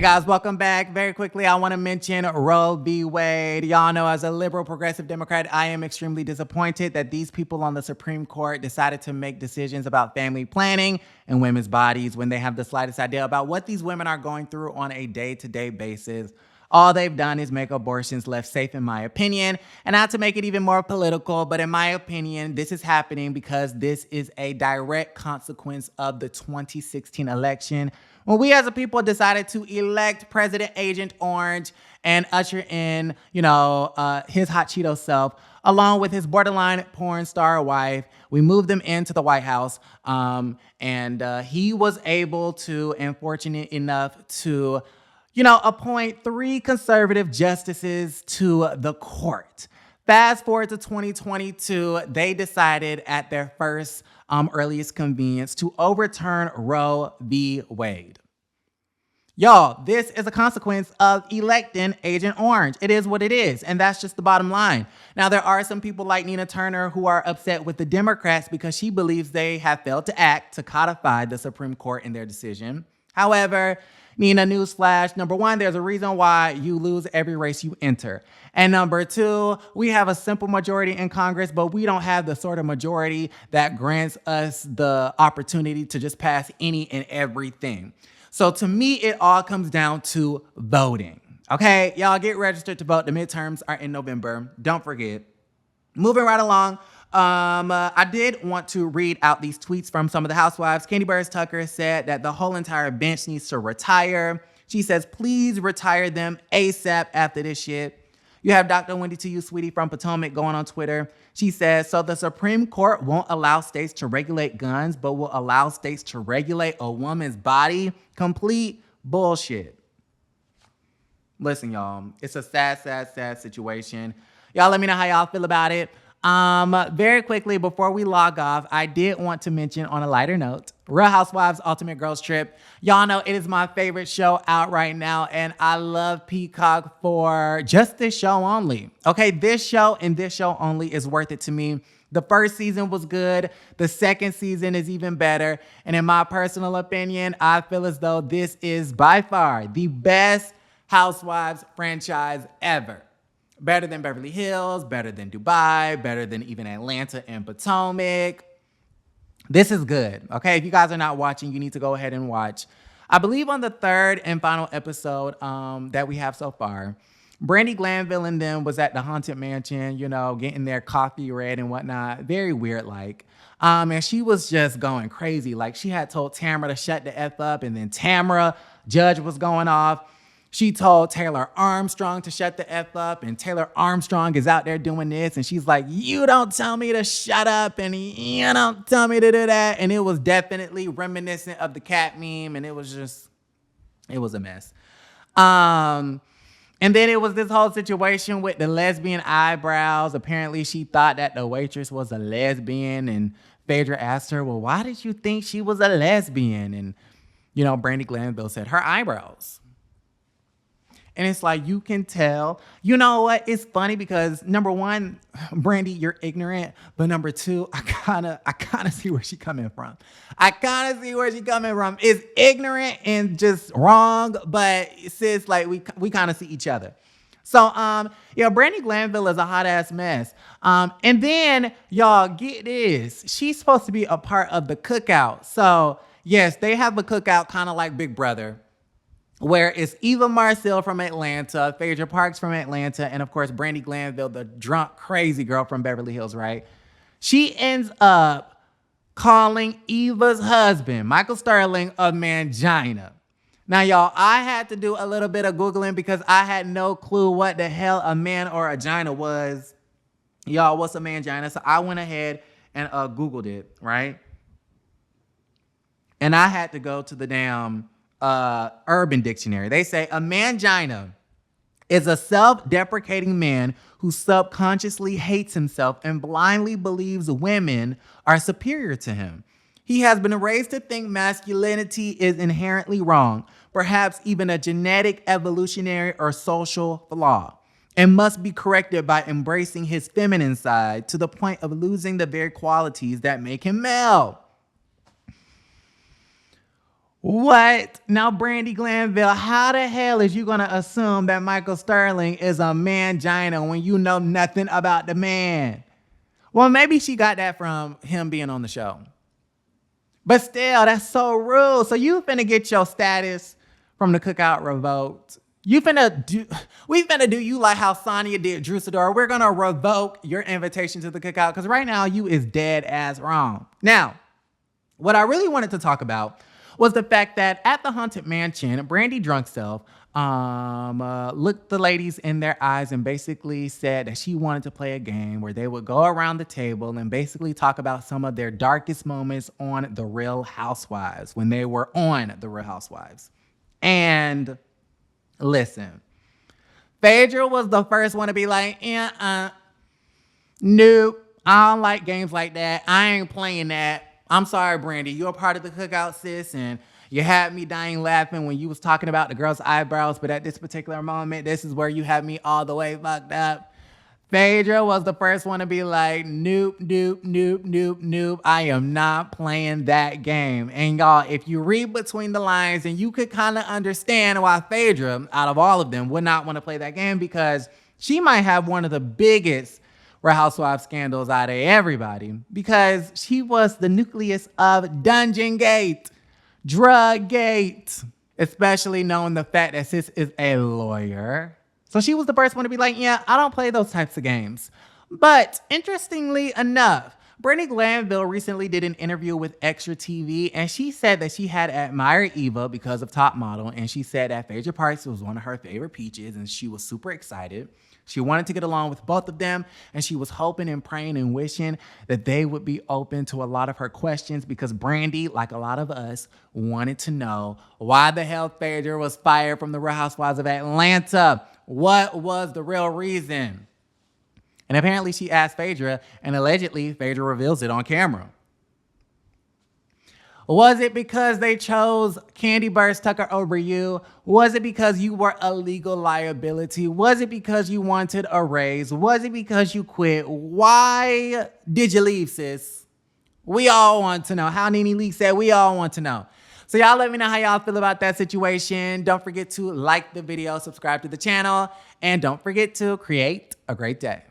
Guys, welcome back. Very quickly, I want to mention Roe v. Wade. Y'all know as a liberal progressive Democrat, I am extremely disappointed that these people on the Supreme Court decided to make decisions about family planning and women's bodies when they have the slightest idea about what these women are going through on a day-to-day basis. All they've done is make abortions less safe, in my opinion. And not to make it even more political, but in my opinion, this is happening because this is a direct consequence of the 2016 election, when we as a people decided to elect President Agent Orange and usher in, his hot Cheeto self, along with his borderline porn star wife. We moved them into the White House, and he was able to, and fortunate enough to, appoint 3 conservative justices to the court. Fast forward to 2022, they decided at their first earliest convenience to overturn Roe v. Wade. Y'all, this is a consequence of electing Agent Orange. It is what it is, and that's just the bottom line. Now, there are some people like Nina Turner who are upset with the Democrats because she believes they have failed to act to codify the Supreme Court in their decision. However, Nina, newsflash, number 1, there's a reason why you lose every race you enter. And number 2, we have a simple majority in Congress, but we don't have the sort of majority that grants us the opportunity to just pass any and everything. So to me, it all comes down to voting. Okay, y'all get registered to vote. The midterms are in November. Don't forget. Moving right along. I did want to read out these tweets from some of the housewives. Candy Burrs Tucker said that the whole entire bench needs to retire. She says, please retire them ASAP after this shit. You have Dr. Wendy to you, sweetie, from Potomac going on Twitter. She says, so the Supreme Court won't allow states to regulate guns, but will allow states to regulate a woman's body? Complete bullshit. Listen, y'all, it's a sad, sad, sad situation. Y'all let me know how y'all feel about it. Very quickly, before we log off, I did want to mention on a lighter note, Real Housewives Ultimate Girls Trip. Y'all know it is my favorite show out right now, and I love Peacock for just this show only. Okay, this show and this show only is worth it to me. The first season was good. The second season is even better. And in my personal opinion, I feel as though this is by far the best Housewives franchise ever. Better than Beverly Hills, better than Dubai, better than even Atlanta and Potomac. This is good, okay? If you guys are not watching, you need to go ahead and watch. I believe on the 3rd and final episode that we have so far, Brandy Glanville and them was at the Haunted Mansion, getting their coffee read and whatnot. Very weird, like. And she was just going crazy. Like, she had told Tamara to shut the F up, and then Tamara, Judge, was going off. She told Taylor Armstrong to shut the F up, and Taylor Armstrong is out there doing this, and she's like, you don't tell me to shut up, and you don't tell me to do that. And it was definitely reminiscent of the cat meme, and it was a mess. And then it was this whole situation with the lesbian eyebrows. Apparently, she thought that the waitress was a lesbian, and Phaedra asked her, well, why did you think she was a lesbian? And, Brandy Glanville said, her eyebrows. And it's like, you can tell. You know what? It's funny because, number 1, Brandy, you're ignorant. But number 2, I kind of see where she's coming from. It's ignorant and just wrong. But sis, like, we kind of see each other. So, Brandy Glanville is a hot ass mess. And then, y'all, get this. She's supposed to be a part of the cookout. So, yes, they have a cookout kind of like Big Brother, where it's Eva Marcille from Atlanta, Phaedra Parks from Atlanta, and of course, Brandy Glanville, the drunk, crazy girl from Beverly Hills, right? She ends up calling Eva's husband, Michael Sterling, a mangina. Now, y'all, I had to do a little bit of Googling because I had no clue what the hell a man or a gina was. Y'all, what's a mangina? So I went ahead and Googled it, right? And I had to go to the damn Urban Dictionary. They say a mangina is a self-deprecating man who subconsciously hates himself and blindly believes women are superior to him. He has been raised to think masculinity is inherently wrong, perhaps even a genetic, evolutionary, or social flaw, and must be corrected by embracing his feminine side to the point of losing the very qualities that make him male. What? Now, Brandy Glanville, how the hell is you going to assume that Michael Sterling is a mangina when you know nothing about the man? Well, maybe she got that from him being on the show. But still, that's so rude. So you finna get your status from the cookout revoked. We finna do you like how Sonya did Drew Sidora. We're gonna revoke your invitation to the cookout because right now you is dead ass wrong. Now, what I really wanted to talk about was the fact that at the Haunted Mansion, Brandy drunk self looked the ladies in their eyes and basically said that she wanted to play a game where they would go around the table and basically talk about some of their darkest moments on The Real Housewives, when they were on The Real Housewives. And listen, Phaedra was the first one to be like, nope, I don't like games like that. I ain't playing that. I'm sorry, Brandy. You're a part of the cookout, sis, and you had me dying laughing when you was talking about the girl's eyebrows, but at this particular moment, this is where you had me all the way fucked up. Phaedra was the first one to be like, nope, nope, nope, nope, nope. I am not playing that game. And y'all, if you read between the lines, and you could kind of understand why Phaedra, out of all of them, would not want to play that game, because she might have one of the biggest Real Housewives scandals out of everybody, because she was the nucleus of Dungeon Gate, Drug Gate, especially knowing the fact that sis is a lawyer. So she was the first one to be like, yeah, I don't play those types of games. But interestingly enough, Brandy Glanville recently did an interview with Extra TV, and she said that she had admired Eva because of Top Model, and she said that Phaedra Parks was one of her favorite peaches, and she was super excited. She wanted to get along with both of them, and she was hoping and praying and wishing that they would be open to a lot of her questions, because Brandy, like a lot of us, wanted to know why the hell Phaedra was fired from the Real Housewives of Atlanta. What was the real reason? And apparently she asked Phaedra, and allegedly Phaedra reveals it on camera. Was it because they chose Candy Burst Tucker over you? Was it because you were a legal liability? Was it because you wanted a raise? Was it because you quit? Why did you leave, sis? We all want to know. How Nene Leakes said, we all want to know. So y'all let me know how y'all feel about that situation. Don't forget to like the video, subscribe to the channel, and don't forget to create a great day.